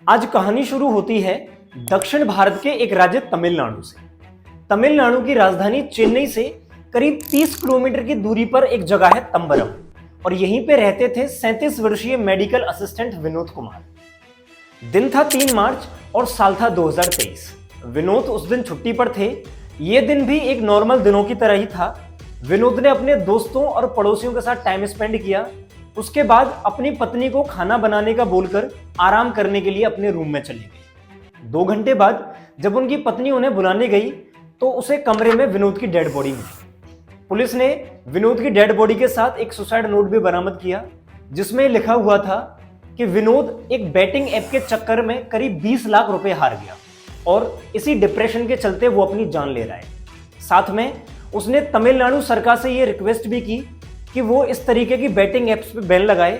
आज कहानी शुरू होती है दक्षिण भारत के एक राज्य तमिलनाडु से। तमिलनाडु की राजधानी चेन्नई से करीब 30 किलोमीटर की दूरी पर एक जगह है तंबरम, और यहीं पे रहते थे 37 वर्षीय मेडिकल असिस्टेंट विनोद कुमार। दिन था 3 मार्च और साल था 2023। विनोद उस दिन छुट्टी पर थे। ये दिन भी एक नॉर्मल दिनों की तरह ही था। विनोद ने अपने दोस्तों और पड़ोसियों के साथ टाइम स्पेंड किया। उसके बाद अपनी पत्नी को खाना बनाने का बोलकर आराम करने के लिए अपने रूम में चली गई। 2 घंटे बाद जब उनकी पत्नी उन्हें बुलाने गई तो उसे कमरे में विनोद की डेड बॉडी मिली। पुलिस ने विनोद की डेड बॉडी के साथ एक सुसाइड नोट भी बरामद किया, जिसमें लिखा हुआ था कि विनोद एक बैटिंग ऐप के चक्कर में करीब 20 लाख रुपए हार गया और इसी डिप्रेशन के चलते वो अपनी जान ले रहा है। साथ में उसने तमिलनाडु सरकार से ये रिक्वेस्ट भी की कि वो इस तरीके की बैटिंग एप्स पे बैन लगाए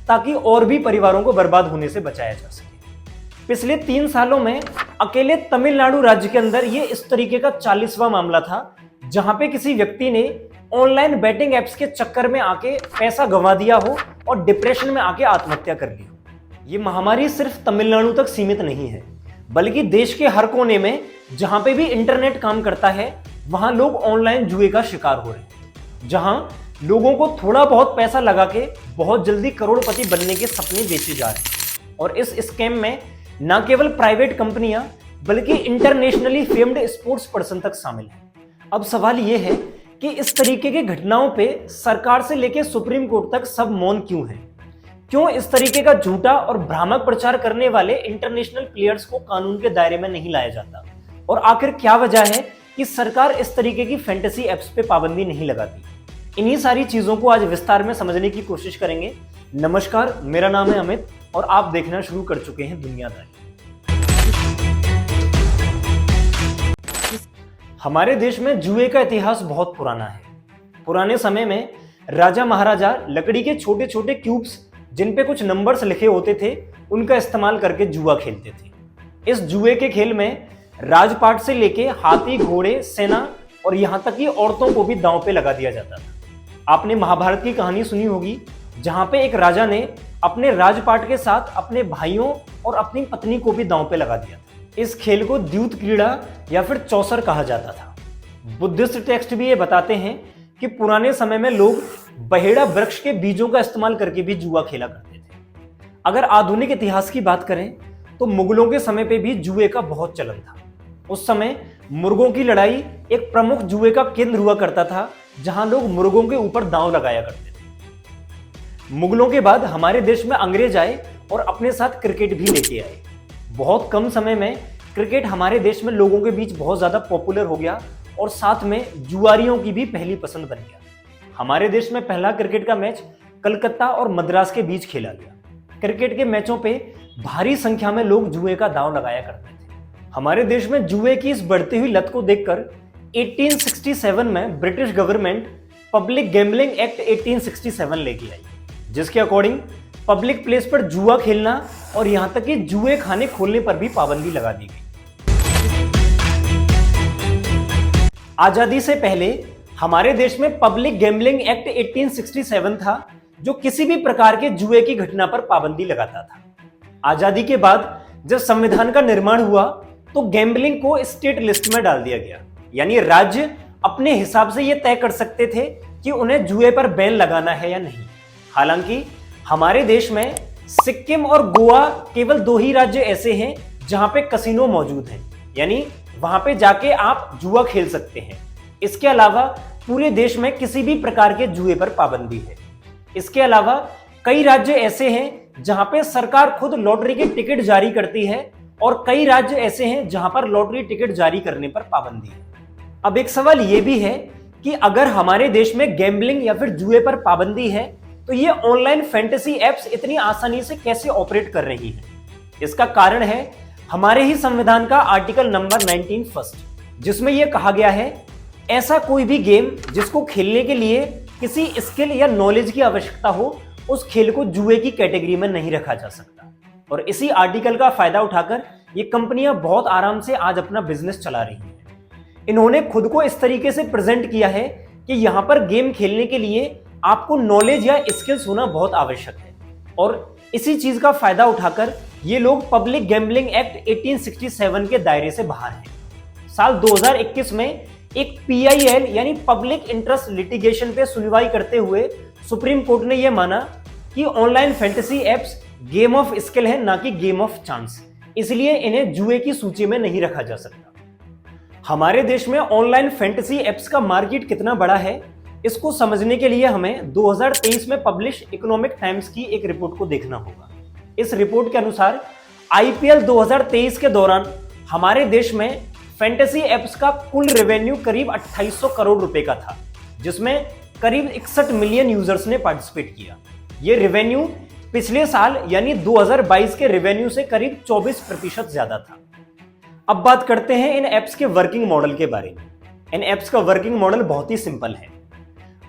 ताकि और भी परिवारों को बर्बाद होने से बचाया जा सके। पिछले 3 सालों में अकेले तमिलनाडु राज्य के अंदर ये इस तरीके का 40वां मामला था जहां पे किसी व्यक्ति ने ऑनलाइन बैटिंग एप्स के चक्कर में आके पैसा गंवा दिया हो और डिप्रेशन में आके आत्महत्या कर ली हो। ये महामारी सिर्फ तमिलनाडु तक सीमित नहीं है, बल्कि देश के हर कोने में जहां पे भी इंटरनेट काम करता है वहां लोग ऑनलाइन जुए का शिकार हो रहे हैं, जहां लोगों को थोड़ा बहुत पैसा लगा के बहुत जल्दी करोड़पति बनने के सपने बेचे जा रहे हैं। और इस स्कैम में न केवल प्राइवेट कंपनियां बल्कि इंटरनेशनली फेम्ड स्पोर्ट्स पर्सन तक शामिल हैं। अब सवाल यह है कि इस तरीके की घटनाओं पे सरकार से लेकर सुप्रीम कोर्ट तक सब मौन क्यों है? क्यों इस तरीके का झूठा और भ्रामक प्रचार करने वाले इंटरनेशनल प्लेयर्स को कानून के दायरे में नहीं लाया जाता? और आखिर क्या वजह है कि सरकार इस तरीके की फैंटेसी एप्स पे पाबंदी नहीं लगाती? इन्हीं सारी चीजों को आज विस्तार में समझने की कोशिश करेंगे। नमस्कार, मेरा नाम है अमित और आप देखना शुरू कर चुके हैं दुनियादारी। हमारे देश में जुए का इतिहास बहुत पुराना है। पुराने समय में राजा महाराजा लकड़ी के छोटे छोटे क्यूब्स जिन पे कुछ नंबर्स लिखे होते थे उनका इस्तेमाल करके जुआ खेलते थे। इस जुए के खेल में राजपाट से लेके हाथी, घोड़े, सेना और यहां तक कि औरतों को भी दांव पे लगा दिया जाता था। आपने महाभारत की कहानी सुनी होगी जहां पे एक राजा ने अपने राजपाट के साथ अपने भाइयों और अपनी पत्नी को भी दांव पे लगा दिया था। इस खेल को द्यूत क्रीड़ा या फिर चौसर कहा जाता था। बुद्धिस्ट टेक्स्ट भी ये बताते हैं कि पुराने समय में लोग बहेड़ा वृक्ष के बीजों का इस्तेमाल करके भी जुआ खेला करते थे। अगर आधुनिक इतिहास की बात करें तो मुगलों के समय पे भी जुए का बहुत चलन था। उस समय मुर्गों की लड़ाई एक प्रमुख जुए का केंद्र हुआ करता था जहां लोग मुर्गों के ऊपर दांव लगाया करते थे। मुगलों के बाद हमारे देश में अंग्रेज आए और अपने साथ क्रिकेट भी लेके आए। बहुत कम समय में क्रिकेट हमारे देश में लोगों के बीच बहुत ज्यादा पॉपुलर हो गया और साथ में जुआरियों की भी पहली पसंद बन गया। हमारे देश में पहला क्रिकेट का मैच कलकत्ता और मद्रास के बीच खेला गया। क्रिकेट के मैचों पे भारी संख्या में लोग जुए का दांव लगाया करते थे। हमारे देश में जुए की इस बढ़ती हुई लत को देखकर 1867 में British government public gambling act 1867 लेके आई, जिसके अकॉर्डिंग पब्लिक प्लेस पर जुआ खेलना और यहां तक कि जुए खाने खोलने पर भी पाबंदी लगा दी गई। आजादी से पहले हमारे देश में पब्लिक गैम्बलिंग एक्ट 1867 था जो किसी भी प्रकार के जुए की घटना पर पाबंदी लगाता था। आजादी के बाद जब संविधान का निर्माण हुआ तो गैम्बलिंग को स्टेट लिस्ट में डाल दिया गया, यानी राज्य अपने हिसाब से यह तय कर सकते थे कि उन्हें जुए पर बैन लगाना है या नहीं। हालांकि हमारे देश में सिक्किम और गोवा केवल 2 ही राज्य ऐसे हैं जहां पे कसिनो मौजूद हैं, यानी वहां पे जाके आप जुआ खेल सकते हैं। इसके अलावा पूरे देश में किसी भी प्रकार के जुए पर पाबंदी है। इसके अलावा कई राज्य ऐसे हैं जहां पे सरकार खुद लॉटरी के टिकट जारी करती है और कई राज्य ऐसे हैं जहां पर लॉटरी टिकट जारी करने पर पाबंदी है। अब एक सवाल यह भी है कि अगर हमारे देश में गैम्बलिंग या फिर जुए पर पाबंदी है तो ये ऑनलाइन फैंटेसी एप्स इतनी आसानी से कैसे ऑपरेट कर रही हैं? इसका कारण है हमारे ही संविधान का आर्टिकल नंबर 19 फर्स्ट, जिसमें यह कहा गया है ऐसा कोई भी गेम जिसको खेलने के लिए किसी स्किल या नॉलेज की आवश्यकता हो उस खेल को जुए की कैटेगरी में नहीं रखा जा सकता। और इसी आर्टिकल का फायदा उठाकर ये कंपनियां बहुत आराम से आज अपना बिजनेस चला रही हैं। इन्होंने खुद को इस तरीके से प्रेजेंट किया है कि यहां पर गेम खेलने के लिए आपको नॉलेज या स्किल्स होना बहुत आवश्यक है। और इसी चीज का फायदा उठाकर ये लोग पब्लिक गैम्बलिंग एक्ट 1867 के दायरे से बाहर हैं। साल 2021 में एक PIL यानी पब्लिक इंटरेस्ट लिटिगेशन पे सुनवाई करते हुए सुप्रीम कोर्ट ने यह माना कि online fantasy apps game of skill है, ना कि गेम ऑफ चांस, इसलिए इन्हें जुए की सूची में नहीं रखा जा सकता। हमारे देश में ऑनलाइन फैंटेसी एप्स का मार्केट कितना बड़ा है, इसको समझने के लिए हमें 2023 में पब्लिश इकोनॉमिक टाइम्स की एक रिपोर्ट को देखना होगा। इस रिपोर्ट के अनुसार IPL 2023 के दौरान हमारे देश में फैंटेसी एप्स का कुल रेवेन्यू करीब 2800 करोड़ रुपए का था, जिसमें करीब 61 मिलियन यूजर्स ने पार्टिसिपेट किया। ये रेवेन्यू पिछले साल यानी 2022 के रेवेन्यू से करीब 24% ज्यादा था। अब बात करते हैं इन एप्स के वर्किंग मॉडल के बारे में। इन एप्स का वर्किंग मॉडल बहुत ही सिंपल है।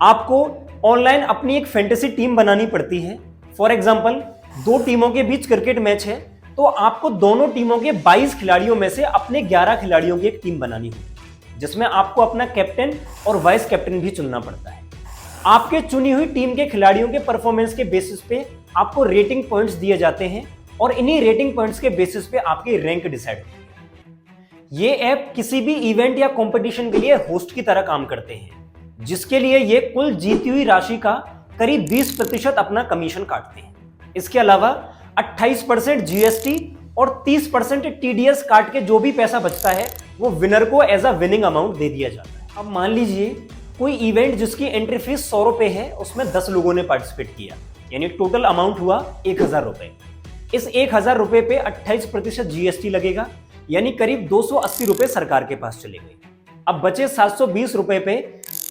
आपको ऑनलाइन अपनी एक फैंटेसी टीम बनानी पड़ती है। फॉर एग्जांपल, दो टीमों के बीच क्रिकेट मैच है, तो आपको दोनों टीमों के 22 खिलाड़ियों में से अपने 11 खिलाड़ियों की एक टीम बनानी होगी, जिसमें आपको अपना कैप्टन और वाइस कैप्टन भी चुनना पड़ता है। आपके चुनी हुई टीम के खिलाड़ियों के परफॉर्मेंस के बेसिस पे आपको रेटिंग पॉइंट्स दिए जाते हैं और इन्हीं रेटिंग पॉइंट्स के बेसिस पे आपकी रैंक डिसाइड होती है। ये ऐप किसी भी इवेंट या कंपटीशन के लिए होस्ट की तरह काम करते हैं, जिसके लिए ये कुल जीती हुई राशि का करीब 20% अपना कमीशन काटते हैं। इसके अलावा 28% GST और 30% TDS काट के जो भी पैसा बचता है वो विनर को एज अ विनिंग अमाउंट दे दिया जाता है। अब मान लीजिए कोई इवेंट जिसकी एंट्री फीस 100 रुपए है, उसमें 10 लोगों ने पार्टिसिपेट किया, यानी टोटल अमाउंट हुआ 1000 रुपए। इस 1000 रुपए पे 28% GST लगेगा, यानी करीब 280 रुपए सरकार के पास चले गए। अब बचे 720 रुपए पे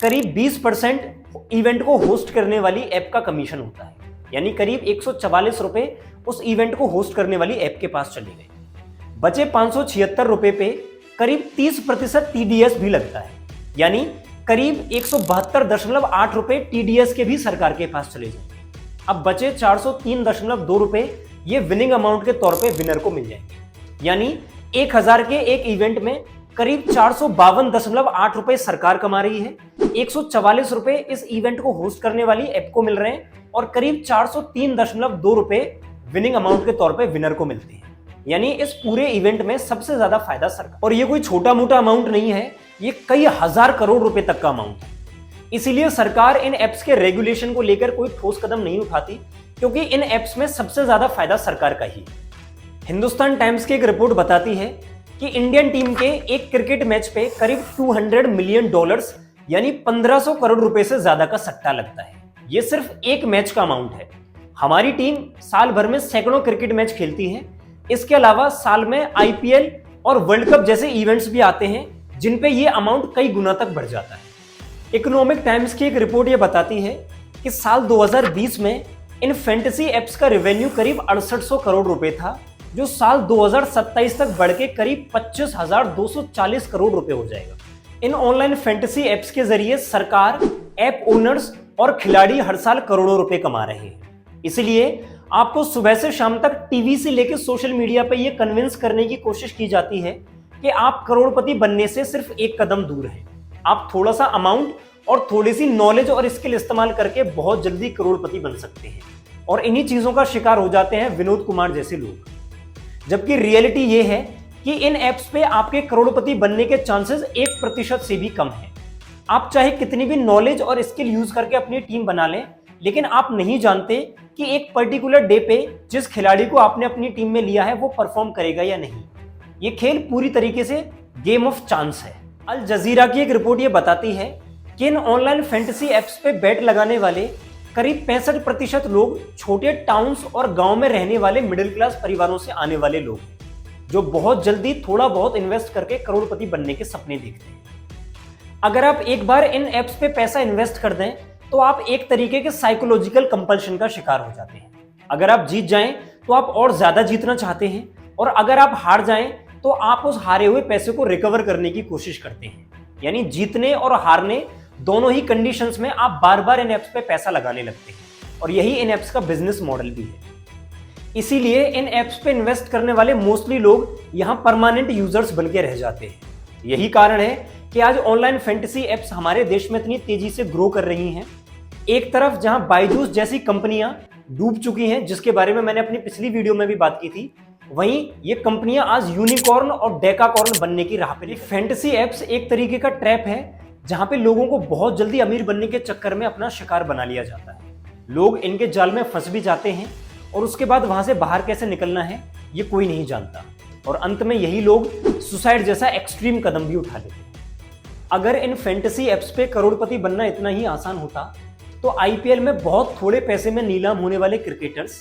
करीब 20% इवेंट को होस्ट करने वाली ऐप का कमीशन होता है, यानी करीब 144 रुपए उस इवेंट को होस्ट करने वाली ऐप के पास चले गए। बचे 576 रुपए पे करीब 30% TDS भी लगता है, यानी करीब 172.8 रुपए TDS के भी सरकार के पास चले जाएंगे। अब बचे 403.2 रुपए ये विनिंग अमाउंट के तौर पे विनर को मिल जाएंगे, यानी 1000 के एक इवेंट में करीब 452.8 रुपए सरकार कमा रही है, 144 रुपए इस इवेंट को होस्ट करने वाली ऐप को मिल रहे हैं और करीब 403.2 रुपए विनिंग अमाउंट के तौर पे विनर को मिलते हैं। यानी इस पूरे इवेंट में सबसे ज्यादा फायदा सरकार। और ये कोई छोटा मोटा अमाउंट नहीं है, ये कई हजार करोड़ रुपए तक का अमाउंट है। इसीलिए सरकार इन एप्स के रेगुलेशन को लेकर कोई ठोस कदम नहीं उठाती, क्योंकि इन एप्स में सबसे ज्यादा फायदा सरकार का ही है। हिंदुस्तान टाइम्स की एक रिपोर्ट बताती है कि इंडियन टीम के एक क्रिकेट मैच पे करीब $200 मिलियन यानी 1500 करोड़ रुपए से ज्यादा का सट्टा लगता है। ये सिर्फ एक मैच का अमाउंट है। हमारी टीम साल भर में सैकड़ों क्रिकेट मैच खेलती है। इसके अलावा साल में IPL और वर्ल्ड कप जैसे इवेंट्स भी आते हैं, जिन पे ये अमाउंट कई गुना तक बढ़ जाता है। इकोनॉमिक टाइम्स की एक रिपोर्ट ये बताती है कि साल 2020 में इन फैंटेसी एप्स का रेवेन्यू करीब 6800 करोड़ रुपए था, जो साल 2027 तक बढ़ के करीब 25,240 करोड़ रुपए हो जाएगा। इन ऑनलाइन फैंटेसी एप्स के जरिए सरकार, ऐप ओनर्स और खिलाड़ी हर साल करोड़ों रुपए कमा रहे हैं। इसलिए आपको सुबह से शाम तक टीवी से लेकर सोशल मीडिया पर यह कन्विंस करने की कोशिश की जाती है कि आप करोड़पति बनने से सिर्फ एक कदम दूर हैं। आप थोड़ा सा अमाउंट और थोड़ी सी नॉलेज और स्किल इस्तेमाल करके बहुत जल्दी करोड़पति बन सकते हैं, और इन्हीं चीजों का शिकार हो जाते हैं विनोद कुमार जैसे लोग। जबकि रियलिटी ये है कि इन एप्स पे आपके करोड़पति बनने के चांसेस 1% से भी कम है। आप चाहे कितनी भी नॉलेज और स्किल यूज करके अपनी टीम बना लें, लेकिन आप नहीं जानते कि एक पर्टिकुलर डे पे जिस खिलाड़ी को आपने अपनी टीम में लिया है वो परफॉर्म करेगा या नहीं। ये खेल पूरी तरीके से गेम ऑफ चांस है। अल जजीरा की एक रिपोर्ट ये बताती है कि इन ऑनलाइन फैंटेसी एप्स पे बेट लगाने वाले करीब 65% लोग छोटे टाउन्स और गांव में रहने वाले मिडिल क्लास परिवारों से आने वाले लोग हैं, जो बहुत जल्दी थोड़ा बहुत इन्वेस्ट करके करोड़पति बनने के सपने देखते हैं। अगर आप एक बार इन एप्स पे पैसा इन्वेस्ट कर दें तो आप एक तरीके के साइकोलॉजिकल कंपल्शन का शिकार हो जाते हैं। अगर आप जीत जाएं तो आप और ज्यादा जीतना चाहते हैं, और अगर आप हार जाएं तो आप उस हारे हुए पैसे को रिकवर करने की कोशिश करते हैं। यानी जीतने और हारने दोनों ही कंडीशंस में आप बार बार इन एप्स पे पैसा लगाने लगते हैं, और यही इन एप्स का बिजनेस मॉडल भी है। इसीलिए इन एप्स पे इन्वेस्ट करने वाले मोस्टली लोग यहाँ परमानेंट यूजर्स बन के रह जाते हैं। यही कारण है कि आज ऑनलाइन फैंटेसी एप्स हमारे देश में इतनी तेजी से ग्रो कर रही हैं। एक तरफ जहां बायजूस जैसी कंपनियां डूब चुकी हैं, जिसके बारे में मैंने अपनी पिछली वीडियो में भी बात की थी। वहीं ये कंपनियां आज यूनिकॉर्न और डेकाकॉर्न बनने की राह पे। फैंटेसी एप्स एक तरीके का ट्रैप है जहां पे लोगों को बहुत जल्दी अमीर बनने के चक्कर में अपना शिकार बना लिया जाता है। लोग इनके जाल में फंस भी जाते हैं और उसके बाद वहां से बाहर कैसे निकलना है ये कोई नहीं जानता, और अंत में यही लोग सुसाइड जैसा एक्सट्रीम कदम भी उठा लेते हैं। अगर इन फैंटेसी एप्स पे करोड़पति बनना इतना ही आसान होता तो आईपीएल में बहुत थोड़े पैसे में नीलाम होने वाले क्रिकेटर्स,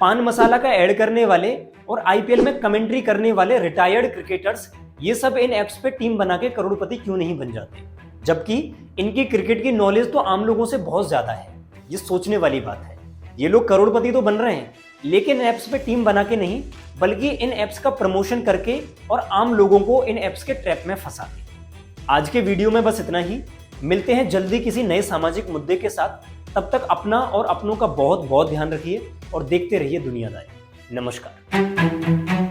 पान मसाला का ऐड करने वाले और आईपीएल में कमेंट्री करने वाले रिटायर्ड क्रिकेटर्स, ये सब इन एप्स पे टीम बना के करोड़पति क्यों नहीं बन जाते, जबकि इनकी क्रिकेट की नॉलेज तो आम लोगों से बहुत ज्यादा है। ये सोचने वाली बात है। ये लोग करोड़पति तो बन रहे हैं लेकिन एप्स पे टीम बना के नहीं, बल्कि इन एप्स का प्रमोशन करके और आम लोगों को इन एप्स के ट्रैप में फंसा के। आज के वीडियो में बस इतना ही। मिलते हैं जल्दी किसी नए सामाजिक मुद्दे के साथ। तब तक अपना और अपनों का बहुत बहुत ध्यान रखिए और देखते रहिए दुनियादारी। नमस्कार।